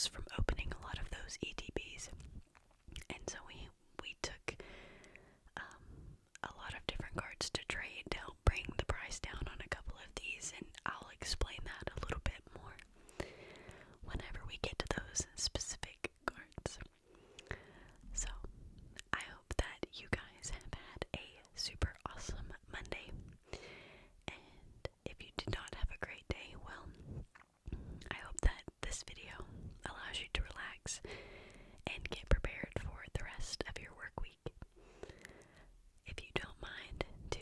videos from opening a lot of those ETBs, and so we took a lot of different cards to trade to help bring the price down on a couple of these, and I'll explain that a little bit more whenever we get to those specific cards. So, I hope that you guys have had a super awesome Monday, and if you did not have a great day, well, I hope that this video allows you to relax and get prepared for the rest of your work week. If you don't mind to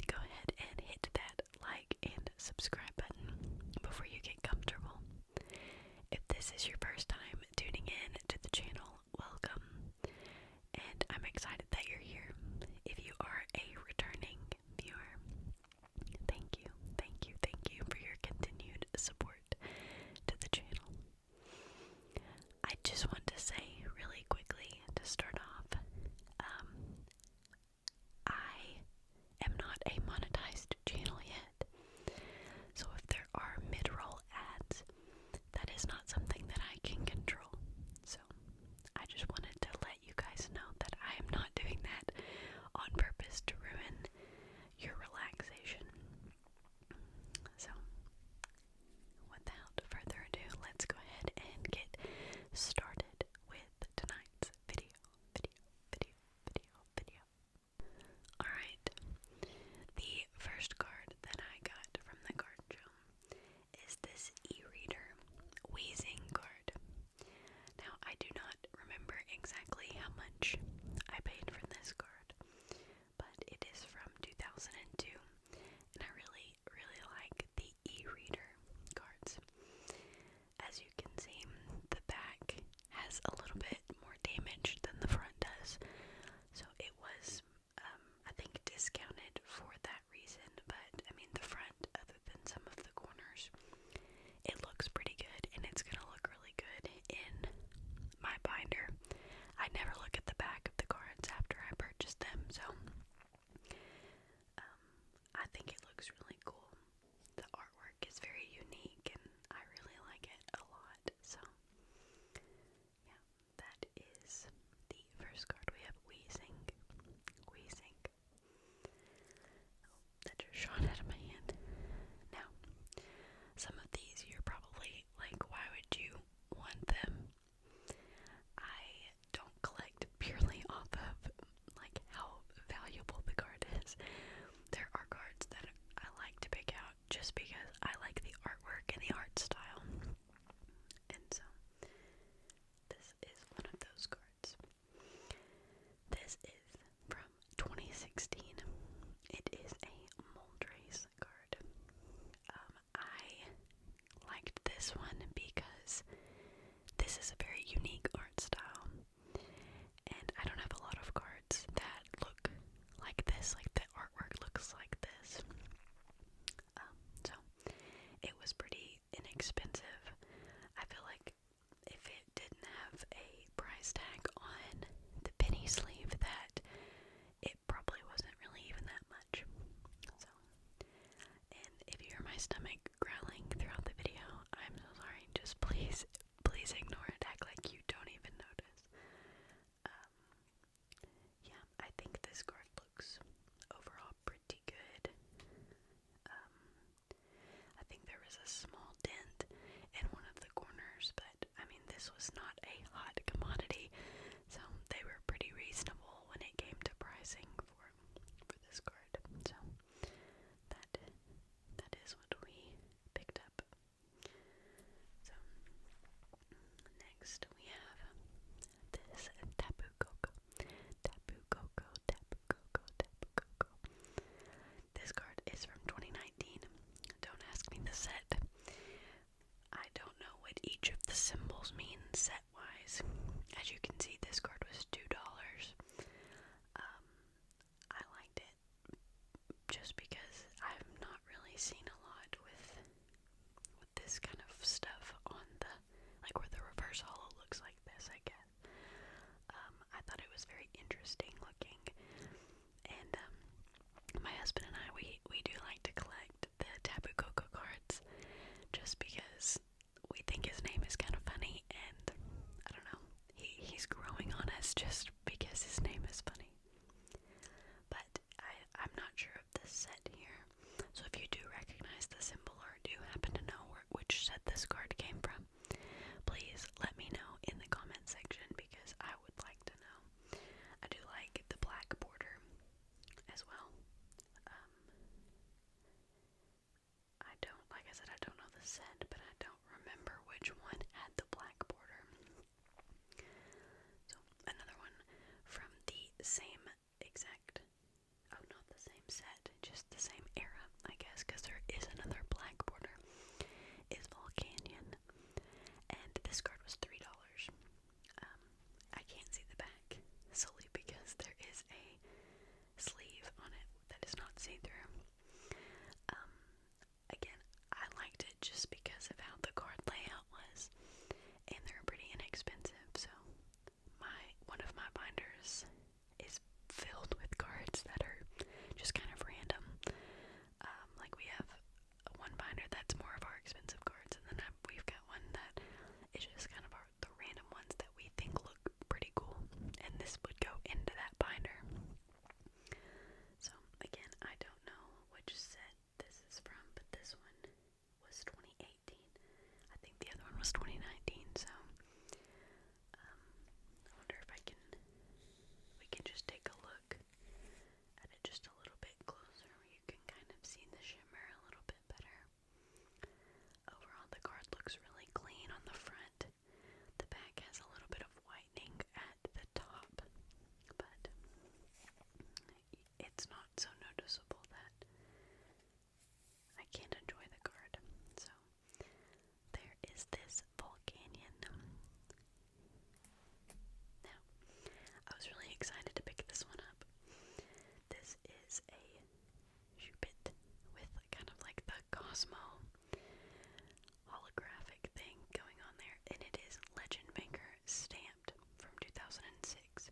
go ahead and hit that like and subscribe button before you get comfortable. If this is your first time tuning in to the channel, welcome, and I'm excited that you're here. If you are a returning viewer, thank you, thank you, thank you for your continued support to the channel. I just want to say really quickly to start off, I am not a monetized channel yet, so if there are mid-roll ads, that is not something that I can control. So I just wanted to let you guys know that I am not doing that on purpose to ruin your relaxation. So without further ado, let's go ahead and get started with tonight's video. Alright, the first card that I got from the card show is this e-reader Weezing card. Now, I do not remember exactly how much I paid for this card, but it is from 2002, and I really, really like the e-reader cards. As you can see, the back has a little bit more damage than the front does, so it was, I think, discounted for that reason, but I mean, the front, other than some of the corners, it looks pretty good, and it's gonna look really good in my binder. I never look at the back of the cards after I purchase them, so I think it looks really cool. The artwork is very unique, and I really like it a lot. So yeah, that is the first card. We have Weezing. Oh, that just shot out of my hand. Now, some of these you're probably like, why would you want them? I don't collect purely off of like how valuable the card is. There are cards that I like to pick out just because I like the artwork and the art style. And so this is one of those cards. This is from 2016. It is a Moltres card. I liked this one because this is a very unique art style, and I don't have a lot of cards that look like this, like the artwork looks like this. So it was pretty inexpensive. I feel like if it didn't have a price tag on the penny sleeve, that it probably wasn't really even that much. So, and if you hear my stomach growling throughout the video, I'm so sorry. Just please ignore it. Act like you don't even notice. Yeah, I think this card looks overall pretty good. I think there was a small dent in one of the corners, but I mean, this was not a hot commodity, so they were pretty reasonable when it came to pricing for this card. So that is what we picked up. So next we have this Tapu Koko. This card is from 2019. Don't ask me the set. I don't know what each of the symbols mean set-wise. which set this card came from, please let me know in the comment section because I would like to know. I do like the black border as well. I don't, like I said, I don't know the set, but I don't remember which one had the black border. So, another one from the same exact, oh, not the same set, just the same era, I guess, because there is another black border, is Volcanion. And this card was $3. I can't see the back, solely because there is a sleeve on it that is not see-through. Again, I liked it just because of how the card layout was, and they're pretty inexpensive, so one of my binders is filled with cards that are just kind of random. Like we have one binder that's more of our expensive cards, and then we've got one that is just kind of the random ones that we think look pretty cool, and this would go into that binder. So again, I don't know which set this is from, but this one was 2018. I think the other one was 2019, so I wonder if we can just take a look at it just a little bit closer where you can kind of see the shimmer a little bit better. Overall, the card looks really clean on the front. The back has a little bit of whitening at the top, but it's not so noticeable that I can't enjoy the card. So there is this Volcanion. Now, I was really excited to pick this one up. This is a Shoopit with kind of like the Cosmo holographic thing going on there, and it is Legend Maker stamped from 2006.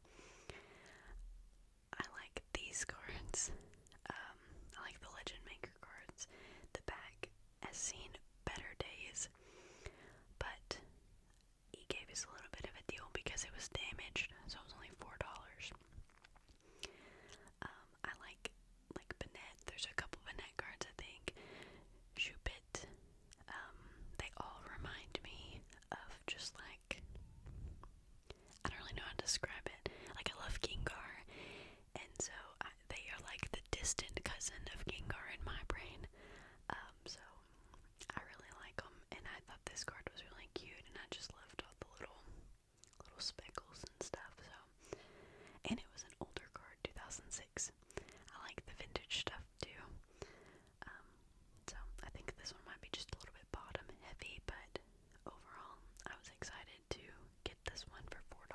I like these cards. I like the Legend Maker cards. The back has seen better days, but he gave us a little bit of a deal because it was damaged, so it was only $4. I like Banette. There's a couple Banette cards, I think. Shoopit. They all remind me of just like, I don't really know how to describe it. Like, I love Gengar, and so they are like the distant cousin of Gengar in my brain. So I really like them, and I thought this card was really cute, and I just loved all the little speckles and stuff. So, and it was an older card, 2006. I like the vintage stuff too. So I think this one might be just a little bit bottom heavy, but overall I was excited to get this one for $4.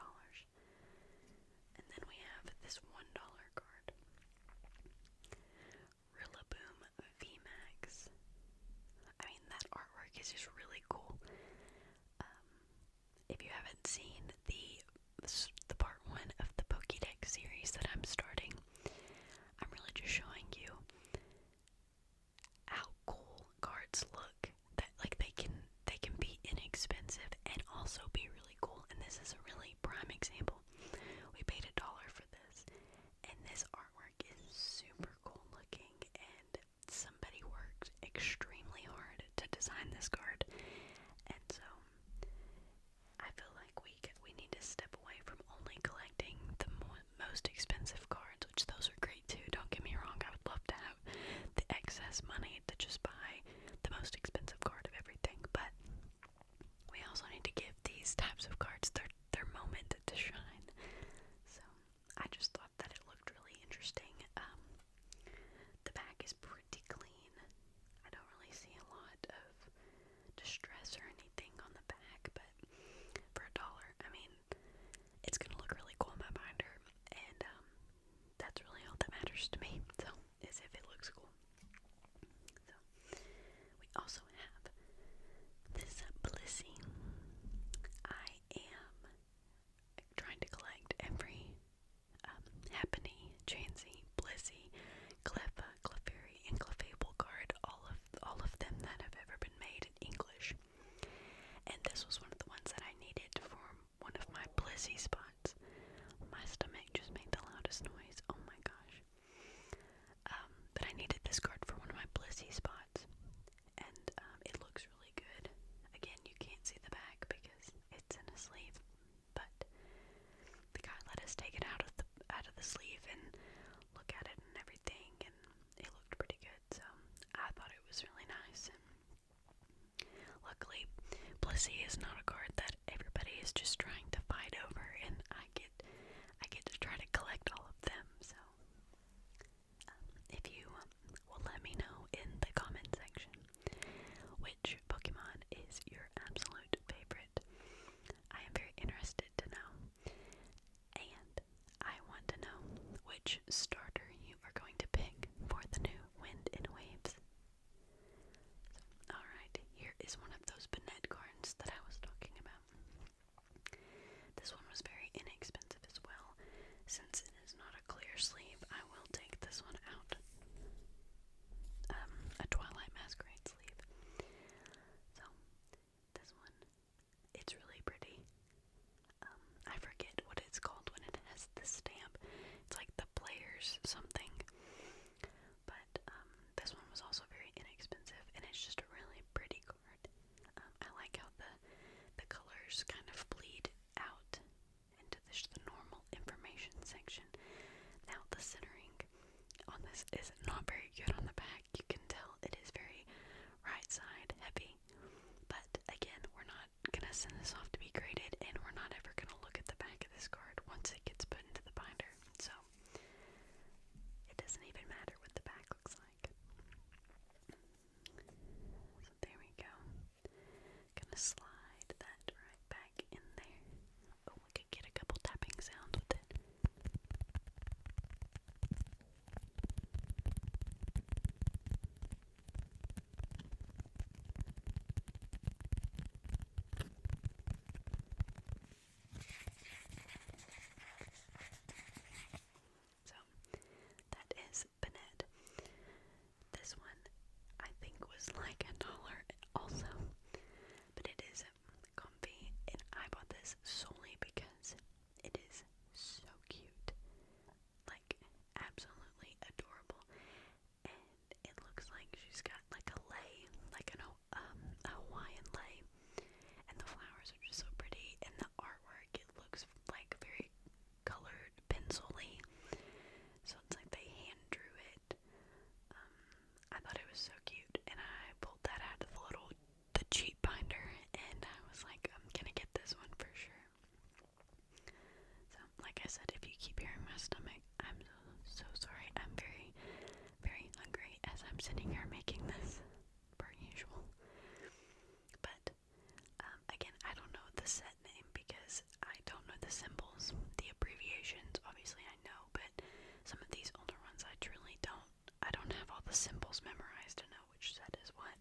And then we have this $1 card, Rillaboom VMAX. I mean, that artwork is just really cool. If you haven't seen the part 1 of the Pokédex series that I'm starting, I'm really just showing you how cool cards look. That like they can be inexpensive and also be really cool. And this is a really prime example. We paid $1 for this, and this artwork is super cool looking. And somebody worked extremely hard to design this card. And so I feel like we need to step away from only collecting the most expensive cards, which those are great too, don't get me wrong. I would love to have the excess money to just buy the most expensive card of everything, but we also need to give these types of cards their moment to shine. Blissey is not a card that everybody is just trying to fight over, and I get to try to collect all of them. So if you will let me know in the comment section which Pokemon is your absolute favorite, I am very interested to know, and I want to know which starter you are going to pick for the new Wind and Waves. Alright, here is one of those Banette cards that I was talking about. This one was very inexpensive as well. Since it is not a clear sleeve, I will take this one out. A Twilight Masquerade sleeve. So, this one, it's really pretty. I forget what it's called when it has the stamp. It's like the players something. But this one was also very inexpensive, and it's just a really pretty card. I like how the colors kind of bleed out into the normal information section. Now the centering on this is not very good on the back. You can tell it is very right side heavy. But again, we're not gonna send this off to be graded, and we're not ever gonna look at the back of this card once it gets put into the binder. So it doesn't even matter what the back looks like. So there we go. Gonna slide that right back in there. Oh, we could get a couple tapping sounds with it. So that is Banette. This one I think was like $1 also, but it is Comfey, and I bought this solely because it is so cute, like absolutely adorable, and it looks like she's got like a lei, like a Hawaiian lei, and the flowers are just so pretty, and the artwork, it looks like very colored, pencil-y, so it's like they hand drew it. I thought it was so cute, and I pulled that out of the cheap binder, and I was like, I'm gonna get this one for sure. So, like I said, if you keep hearing my stomach, I'm so sorry. I'm very, very hungry as I'm sitting here making this, per usual. But, again, I don't know the set name because I don't know the symbols. The abbreviations, obviously I know, but some of these older ones I truly don't. I don't have all the symbols memorized to know which set is what.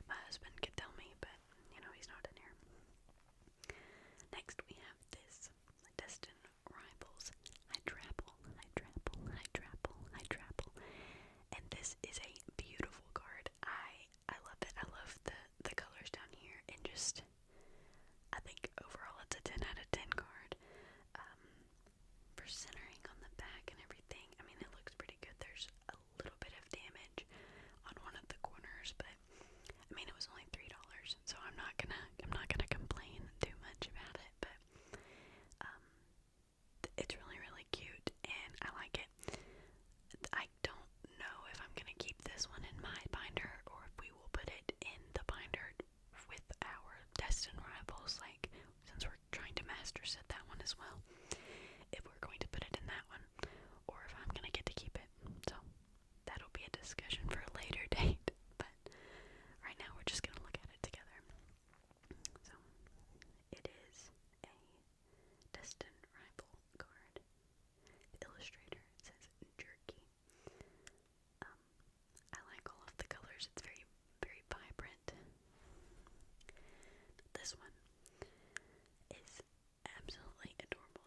My husband could tell me, but, he's not in here. Next we have this Destin Rivals Hydrapple, and this is a beautiful card. I love it. I love the colors down here, and just, I think overall it's a 10 out of 10 card. For centering on the back and everything, I mean, it looks pretty good. There's a little bit of damage on one of the corners, but I mean, it was only $3, so I'm not gonna complain too much about it. But it's really, really cute, and I like it. I don't know if I'm gonna keep this one in my binder, or if we will put it in the binder with our Destin Rivals, like, since we're trying to master set that one as well. If we're going to put it in that one, or if I'm gonna get to keep it. So that'll be a discussion for a later date, but right now we're just gonna look at it together. So it is a Destin Rival card. The illustrator says Jerky. I like all of the colors. It's very, very vibrant. This one is absolutely adorable.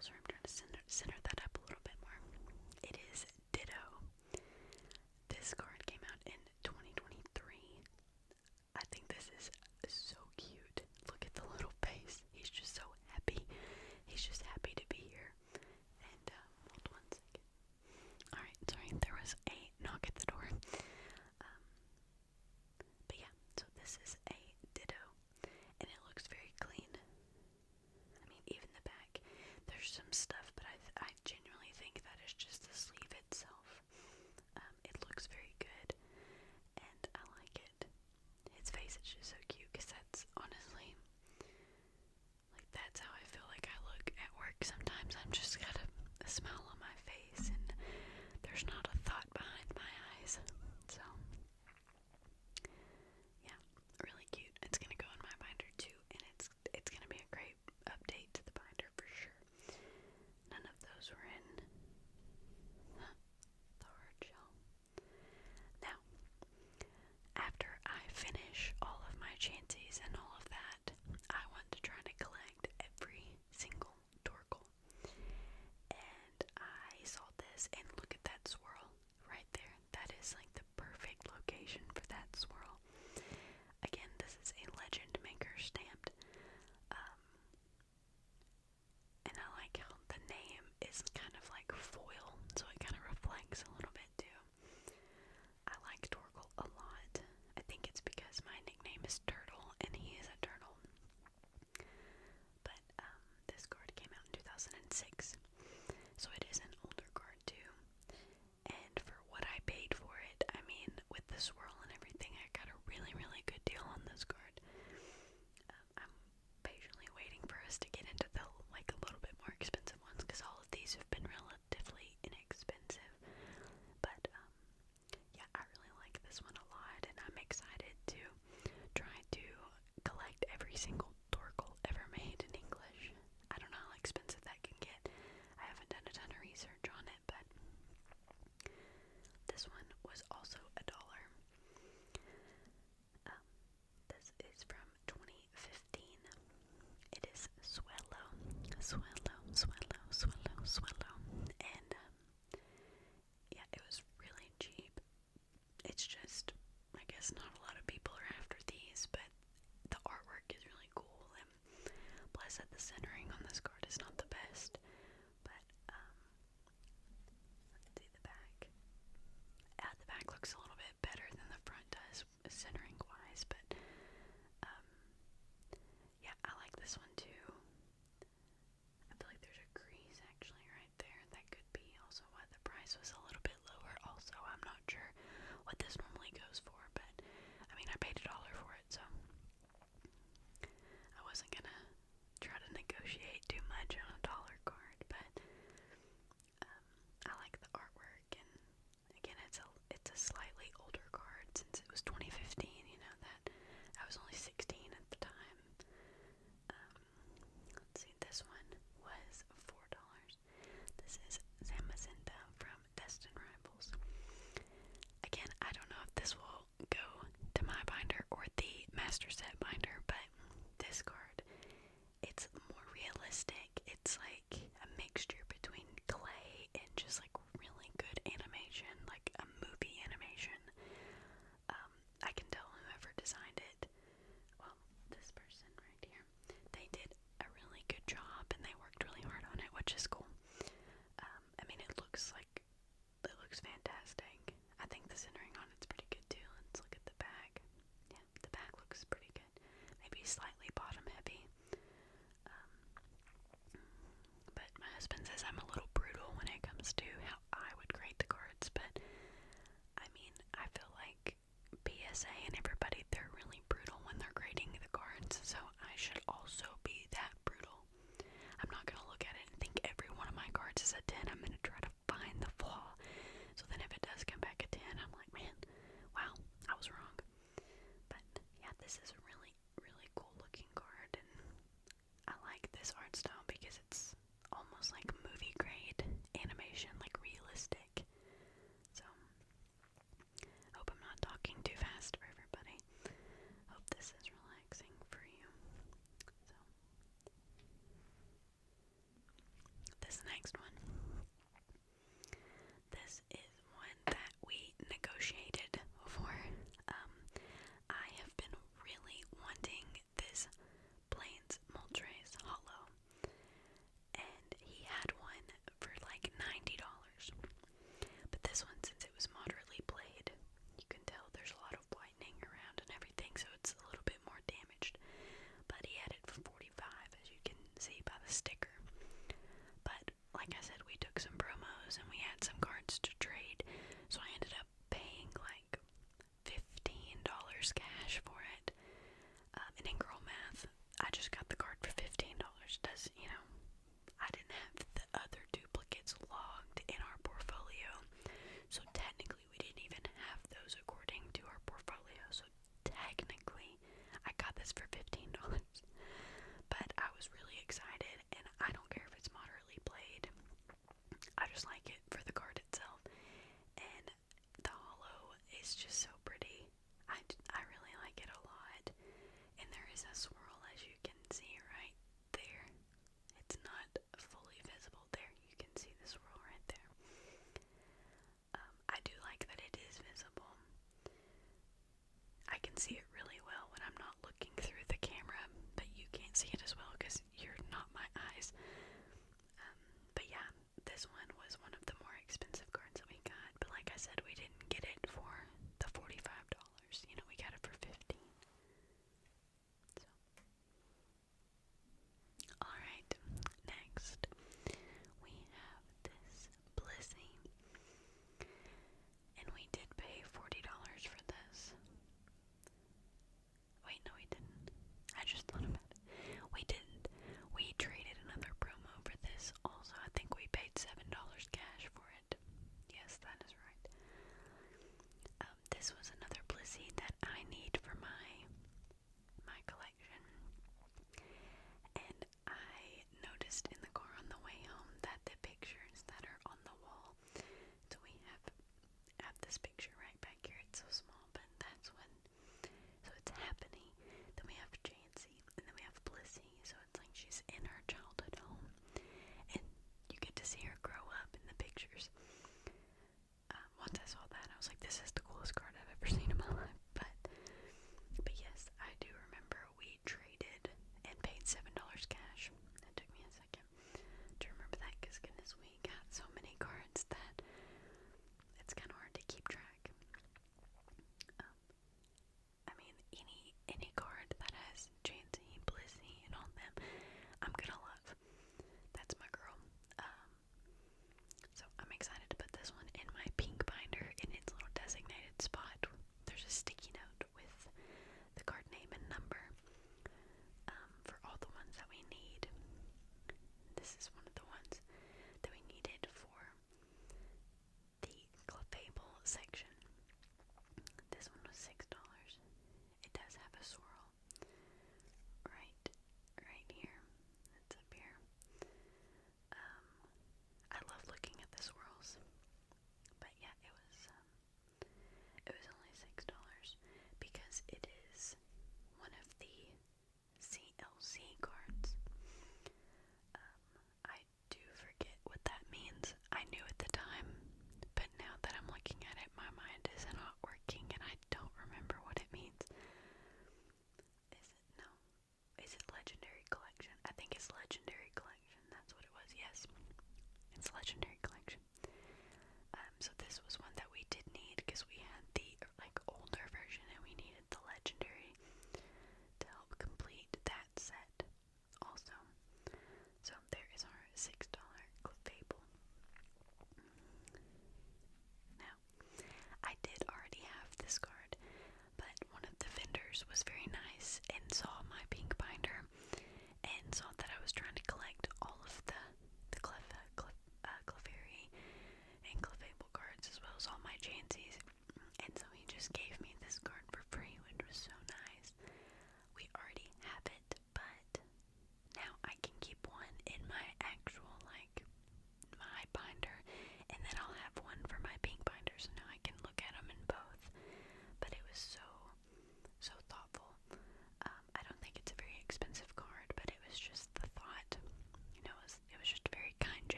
master set binder, but this card, it's more realistic. It's like a mixture between clay and just like really good animation, like a movie animation. I can tell whoever designed it, well, this person right here, they did a really good job and they worked really hard on it, which is cool. I mean, it looks fantastic. I think the centering on it's pretty good too. Let's look at the back. Yeah, the back looks pretty good. Maybe slightly bottom heavy. But my husband says I'm a little brutal when it comes to how I would grade the cards, but I mean, I feel like PSA and everybody, they're really brutal when they're grading the cards, so I should also be that brutal. I'm not going to look at it and think every one of my cards is a 10. I'm going to try to find the flaw. So then if it does come back a 10, I'm like, man, wow, I was wrong. But yeah, this is a really, really cool looking card, and I like this art style because it's almost like movie grade animation, like realistic. So, hope I'm not talking too fast for everybody. Hope this is relaxing for you. So, this next one. This is one that we negotiated for. I have been really wanting this Blaine's Moltres Holo, and he had one for like $90. But this one, since it was moderately played, you can tell there's a lot of whitening around and everything, so it's a little bit more damaged. But he had it for $45, as you can see by the sticker. But like I said, we took some promos and we had some cards to trade, so I ended up paying like $15 cash for it. And in girl math, I just got the card for $15. I didn't have the other duplicates logged in our portfolio, so technically we didn't even have those according to our portfolio. So technically, I got this for $15. But I was really excited, and I don't care if it's moderately played. I just like it for the card itself, and the holo is just so pretty. I really like it a lot, and there is a swirl, as you can see right there. It's not fully visible there. You can see the swirl right there. I do like that it is visible. I can see it really well when I'm not looking through the camera, but you can't see it as well because you're not my eyes. But yeah, this one was one of the more expensive cards that we got, but like I said, we didn't get it for the $45. We got it for $15. So, alright, next we have this Blissey, and we did pay $40 for this. Wait, no we didn't. I just thought about it. We didn't. We traded another promo for this also. I think we paid $7 cash for it. Yes, that is right. This was another Blissey that I need for my collection. And I noticed in the car on the way home that the pictures that are on the wall, so we have this picture right back here. It's so small, but that's when, so it's happening. Then we have Jancy, and then we have Blissey, so it's like she's in her childhood home, and you get to see her grow up in the pictures. Once I saw that, I was like, this is the coolest card I've ever seen in my life. But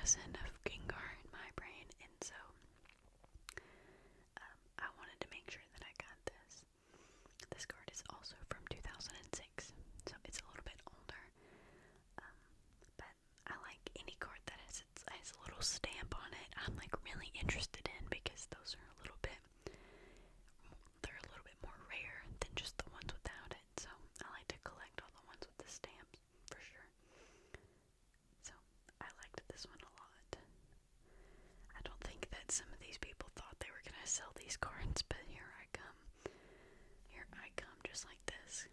cousin of Gengar in my brain, and so I wanted to make sure that I got this. This card is also from 2006, so it's a little bit older. But I like any card that has a little stamp on it. I'm like really interested in, because those are a little bit more rare than just the ones without it. So I like to collect all the ones with the stamps for sure. So I liked this one a lot. I don't think that some of these people thought they were gonna sell these cards, but here I come. Here I come, just like this.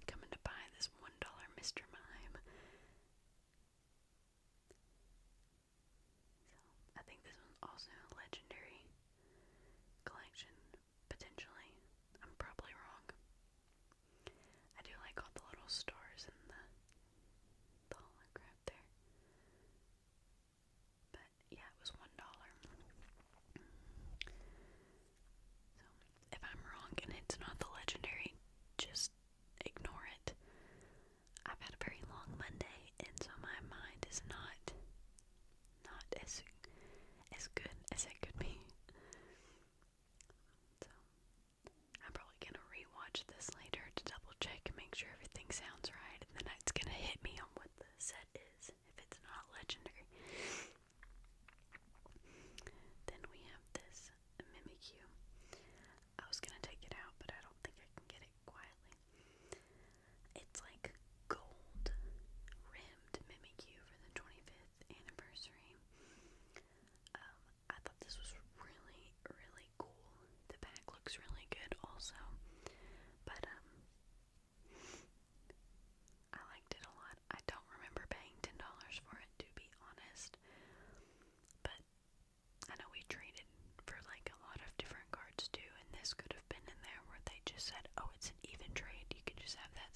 Coming to buy this $1 Mr. Mime. So I think this one's also a legendary collection, potentially. I'm probably wrong. I do like all the little stars and the holograph there. But yeah, it was $1. So if I'm wrong and it's not the legendary, just ignore it. I've had a very long Monday, and so my mind is not as good as it could be. So I'm probably gonna rewatch this later to double check and make sure everything sounds right, and then it's gonna hit me on what the set is if it's not legendary. Then we have this Mimikyu. I was gonna take it out, but I don't think I can get it quietly. It's like gold rimmed Mimikyu for the 25th anniversary. I thought this was really, really cool. The back looks really good also. But I liked it a lot. I don't remember paying $10 for it, to be honest. But I know we traded for like a lot of different cards too, and this could have been in there where they just said, oh, it's an even trade. You could just have that